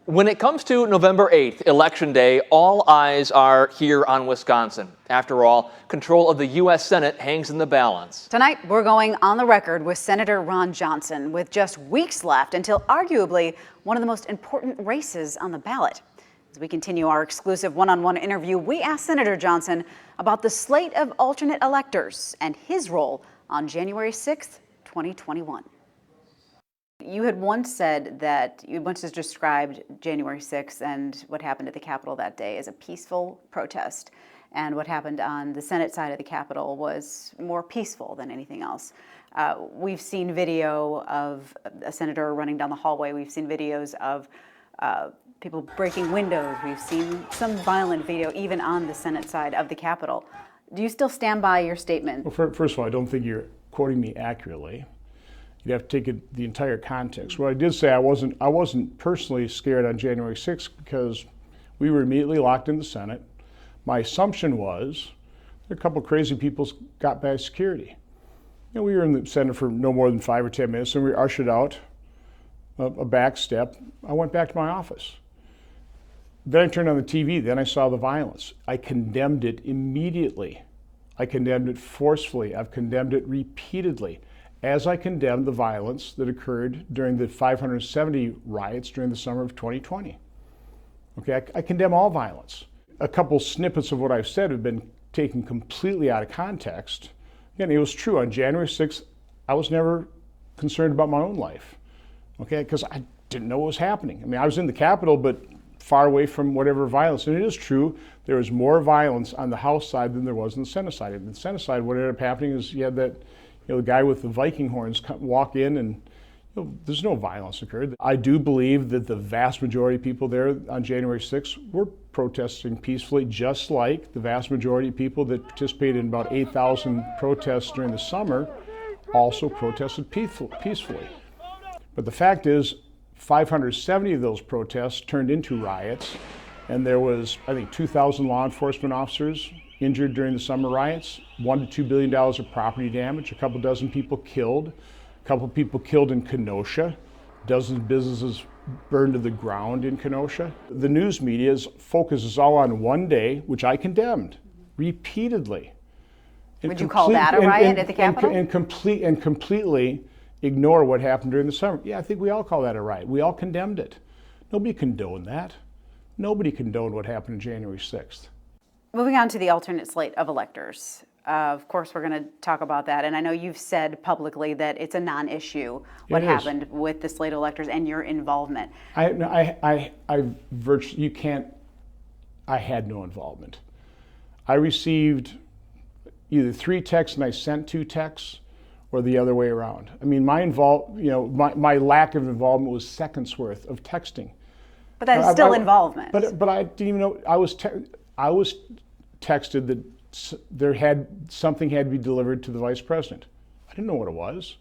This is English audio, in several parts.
When it comes to November 8th, Election Day, all eyes are here on Wisconsin. After all, control of the U.S. Senate hangs in the balance. Tonight, we're going on the record with Senator Ron Johnson, with just weeks left until arguably one of the most important races on the ballot. As we continue our exclusive one-on-one interview, we asked Senator Johnson about the slate of alternate electors and his role on January 6th, 2021. You had once said that you once described January 6th and what happened at the Capitol that day as a peaceful protest, and what happened on the Senate side of the Capitol was more peaceful than anything else. We've seen video of a senator running down the hallway. We've seen videos of people breaking windows. We've seen some violent video even on the Senate side of the Capitol. Do you still stand by your statement? Well, first of all, I don't think you're quoting me accurately. You'd have to take the entire context. What I did say, I wasn't personally scared on January 6th because we were immediately locked in the Senate. My assumption was that a couple of crazy people got by security. We were in the Senate for no more than 5 or 10 minutes, and we were ushered out a back step. I went back to my office. Then I turned on the TV. Then I saw the violence. I condemned it immediately. I condemned it forcefully. I've condemned it repeatedly, as I condemned the violence that occurred during the 570 riots during the summer of 2020. Okay, I condemn all violence. A couple snippets of what I've said have been taken completely out of context. Again, it was true. On January 6th, I was never concerned about my own life, okay, because I didn't know what was happening. I mean, I was in the Capitol, but far away from whatever violence. And it is true, there was more violence on the House side than there was on the Senate side. And the Senate side, what ended up happening is you had that, the guy with the Viking horns walk in, and there's no violence occurred. I do believe that the vast majority of people there on January 6th were protesting peacefully, just like the vast majority of people that participated in about 8,000 protests during the summer also protested peacefully. But the fact is, 570 of those protests turned into riots, and there was, I think, 2,000 law enforcement officers injured during the summer riots, $1 to $2 billion of property damage, a couple dozen people killed, a couple people killed in Kenosha, dozens of businesses burned to the ground in Kenosha. The news media's focus is all on one day, which I condemned repeatedly. Would you call that a riot at the Capitol? And completely ignore what happened during the summer. Yeah, I think we all call that a riot. We all condemned it. Nobody condoned that. Nobody condoned what happened on January 6th. Moving on to the alternate slate of electors. Of course, we're going to talk about that. And I know you've said publicly that it's a non-issue what happened with the slate of electors and your involvement. I had no involvement. I received either 3 texts and I sent 2 texts, or the other way around. I mean, my lack of involvement was seconds worth of texting. But that's still involvement. But I didn't even know. I was texted that something had to be delivered to the vice president. I didn't know what it was,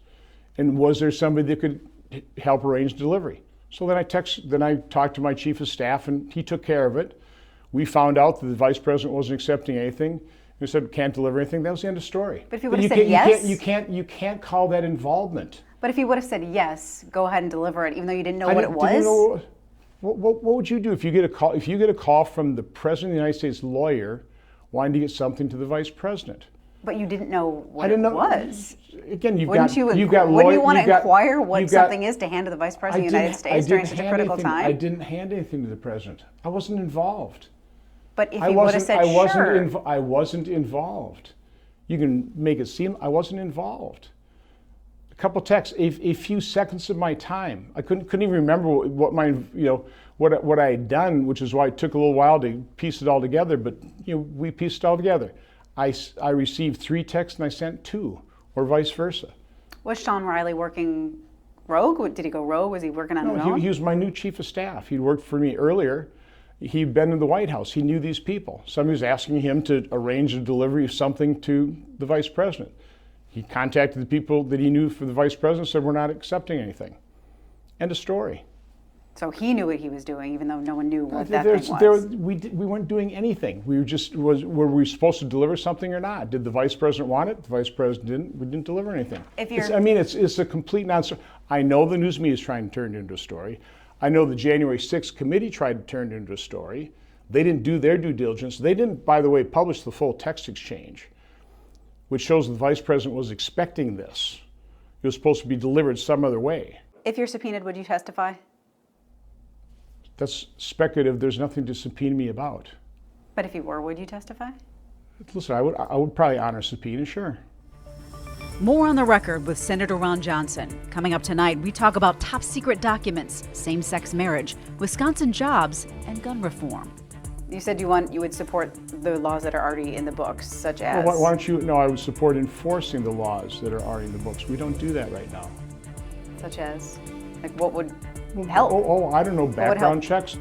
and was there somebody that could help arrange delivery? So then I talked to my chief of staff, and he took care of it. We found out that the vice president wasn't accepting anything. He said, can't deliver anything. That was the end of the story. But if you would have said yes? You can't call that involvement. But if you would have said yes, go ahead and deliver it, even though you didn't know what it was? What would you do if you get a call? If you get a call from the president of the United States lawyer wanting to get something to the vice president? But you didn't know what it was. Again, wouldn't you want to inquire what something is to hand to the vice president of the United States during such a critical time? I didn't hand anything to the president. I wasn't involved. But if you would have said sure. I wasn't involved. You can make it seem I wasn't involved. A couple texts, a few seconds of my time. I couldn't even remember what I had done, which is why it took a little while to piece it all together. But we pieced it all together. I received 3 texts and I sent 2, or vice versa. Was Sean Riley working rogue? Did he go rogue? Was he working on his own? He was my new chief of staff. He'd worked for me earlier. He'd been in the White House. He knew these people. Somebody was asking him to arrange a delivery of something to the vice president. He contacted the people that he knew for the vice president and said, we're not accepting anything. End of story. So he knew what he was doing, even though no one knew what that thing was. We weren't doing anything. We were we supposed to deliver something or not? Did the vice president want it? The vice president didn't. We didn't deliver anything. It's a complete non-story. I know the news media is trying to turn it into a story. I know the January 6th committee tried to turn it into a story. They didn't do their due diligence. They didn't, by the way, publish the full text exchange, which shows the vice president was expecting this. It was supposed to be delivered some other way. If you're subpoenaed, would you testify? That's speculative. There's nothing to subpoena me about. But if you were, would you testify? Listen, I would probably honor subpoena, sure. More on the record with Senator Ron Johnson. Coming up tonight, we talk about top secret documents, same-sex marriage, Wisconsin jobs, and gun reform. You said you would support the laws that are already in the books, such as... Well, why don't you? No, I would support enforcing the laws that are already in the books. We don't do that right now. Such as? Like what would help? I don't know, background checks.